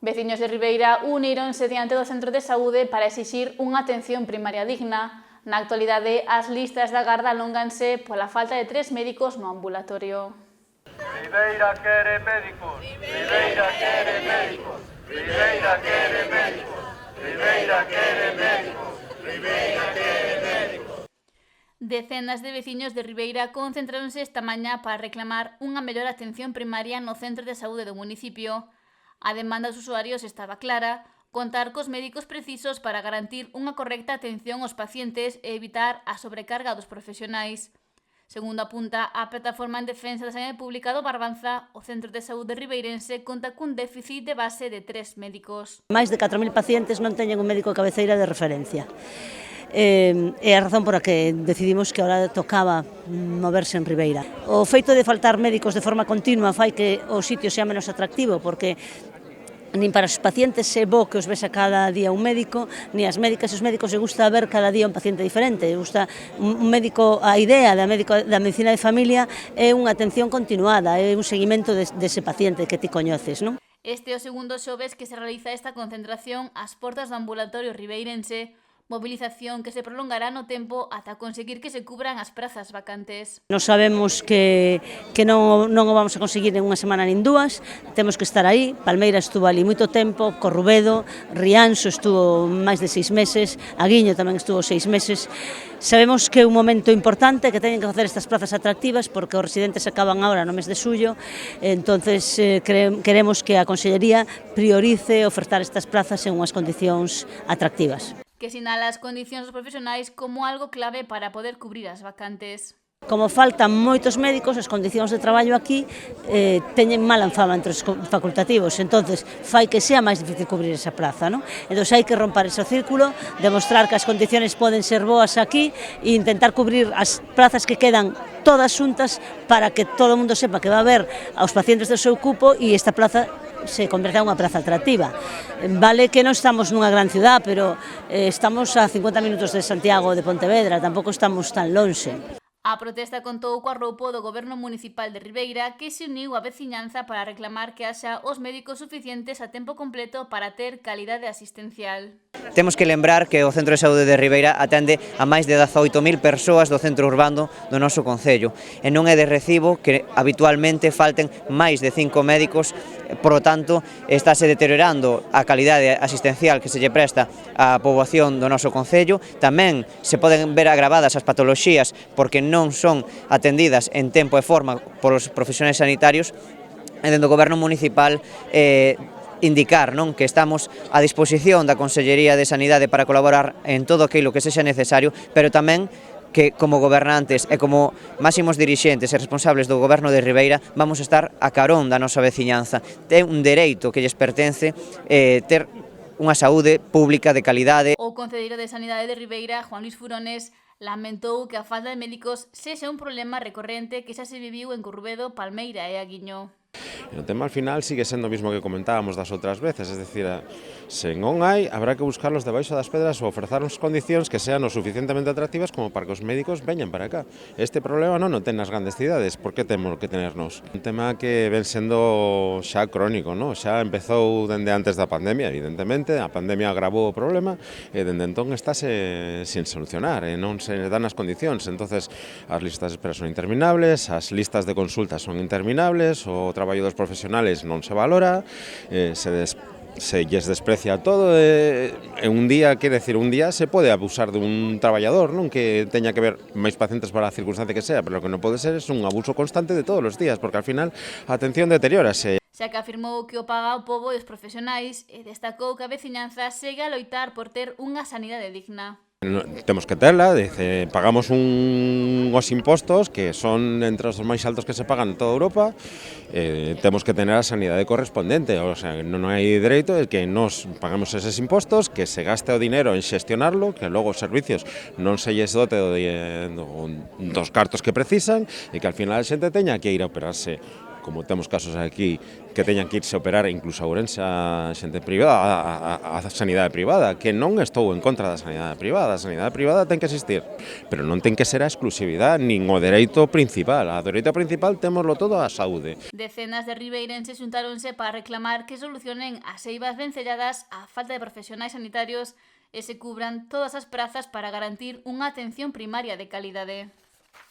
Veciños de Ribeira uníronse diante do centro de saúde para exixir unha atención primaria digna. Na actualidade, as listas da garda alónganse pola falta de 3 médicos no ambulatorio. Ribeira quere médicos, Ribeira quere médicos, Ribeira quere médicos, Ribeira quere médicos, Ribeira quere médicos. Decenas de veciños de Ribeira concentráronse esta mañá para reclamar unha mellor atención primaria no centro de saúde do municipio. A demanda dos usuarios estaba clara: contar cos médicos precisos para garantir unha correcta atención aos pacientes e evitar a sobrecarga dos profesionais. Segundo apunta a Plataforma en Defensa da Sanidade Pública do Barbanza, o Centro de Saúde ribeirense conta cun déficit de base de 3 médicos. Máis de 4.000 pacientes non teñen un médico de cabeceira de referencia. É a razón por a que decidimos que ahora tocaba moverse en Ribeira. O feito de faltar médicos de forma continua fai que o sitio sea menos atractivo, porque nin para os pacientes é bo que os ves a cada día un médico, ni as médicas e os médicos lle gusta ver cada día un paciente diferente. Gusta un médico, a idea da medicina de familia é unha atención continuada, é un seguimento dese paciente que ti coñeces, non? Este é o segundo xoves que se realiza esta concentración ás portas do ambulatorio ribeirense, movilización que se prolongará no tempo ata conseguir que se cubran as prazas vacantes. Nos sabemos que non o vamos a conseguir en unha semana nin dúas, temos que estar aí. Palmeira estuvo ali moito tempo, Corrubedo, Rianxo estuvo máis de 6 meses, Aguiño tamén estuvo 6 meses. Sabemos que é un momento importante, que teñen que facer estas plazas atractivas porque os residentes acaban agora no mes de xullo, entonces queremos que a Consellería priorice ofertar estas plazas en unhas condicións atractivas. Que sinala as condicións dos profesionais como algo clave para poder cubrir as vacantes. Como faltan moitos médicos, as condicións de traballo aquí teñen mala fama entre os facultativos, entonces fai que sea máis difícil cubrir esa plaza, non? Entón hai que romper ese círculo, demostrar que as condicións poden ser boas aquí e intentar cubrir as plazas que quedan todas xuntas para que todo o mundo sepa que va a haber aos pacientes do seu cupo e esta plaza se converta en unha praza atractiva. Vale que non estamos nunha gran ciudad, pero estamos a 50 minutos de Santiago de Pontevedra, tampouco estamos tan lonxe. A protesta contou co arroupo do Goberno Municipal de Ribeira, que se uniu á veciñanza para reclamar que haxa os médicos suficientes a tempo completo para ter calidade asistencial. Temos que lembrar que o Centro de Saúde de Ribeira atende a máis de 18.000 persoas do centro urbano do noso concello e non é de recibo que habitualmente falten máis de 5 médicos, por lo tanto estáse deteriorando a calidade asistencial que se lle presta á poboación do noso concello. Tamén se poden ver agravadas as patoloxías porque non son atendidas en tempo e forma polos profesionais sanitarios e dentro do Goberno Municipal indicar que estamos a disposición da Consellería de Sanidade para colaborar en todo aquilo que sexa necesario, pero tamén que como gobernantes e como máximos dirixentes e responsables do Goberno de Ribeira vamos a estar a carón da nosa veciñanza. Ten un dereito que lles pertence ter unha saúde pública de calidade. O concelleiro de Sanidade de Ribeira, Juan Luis Furones, lamentou que a falta de médicos sexa un problema recorrente que xa se viviu en Corrubedo, Palmeira e Aguiño. O tema al final sigue sendo o mismo que comentábamos das outras veces, es decir, se non hai, habrá que buscarlos debaixo das pedras ou ofrecer uns condicións que sean o suficientemente atractivas como para que os médicos veñan para acá. Este problema non o ten nas grandes cidades, por que temos que tenernos? Un tema que ven sendo xa crónico, xa empezou dende antes da pandemia, evidentemente, a pandemia agravou o problema e dende entón estáse sin solucionar e non se dan as condicións, entonces as listas de espera son interminables, as listas de consulta son interminables, o traballo dos profesionales non se valora, se lles desprecia todo, un día, quer decir, un día se pode abusar dun traballador, non que teña que ver máis pacientes para a circunstancia que sea, pero o que non pode ser é un abuso constante de todos os días, porque al final a atención deteriórase. Xa que afirmou que o paga o pobo e os profesionais e destacou que a veciñanza segue a loitar por ter unha sanidade digna. Temos que terla, pagamos os impostos que son entre os máis altos que se pagan en toda Europa, temos que tener a sanidade correspondente, o sea, non hai dereito de que nos pagamos eses impostos, que se gaste o dinero en xestionarlo, que logo os servicios non se lles dote dos cartos que precisan e que al final a xente teña que ir a operarse como temos casos aquí que teñan que irse a operar incluso a Ourense a xente privada, a sanidade privada, que non estou en contra da sanidade privada ten que existir, pero non ten que ser a exclusividade nin o dereito principal. A dereito principal témoslo todo a saúde. Decenas de ribeirenses xuntáronse para reclamar que solucionen as eivas vencelladas á falta de profesionais sanitarios e se cubran todas as prazas para garantir unha atención primaria de calidade.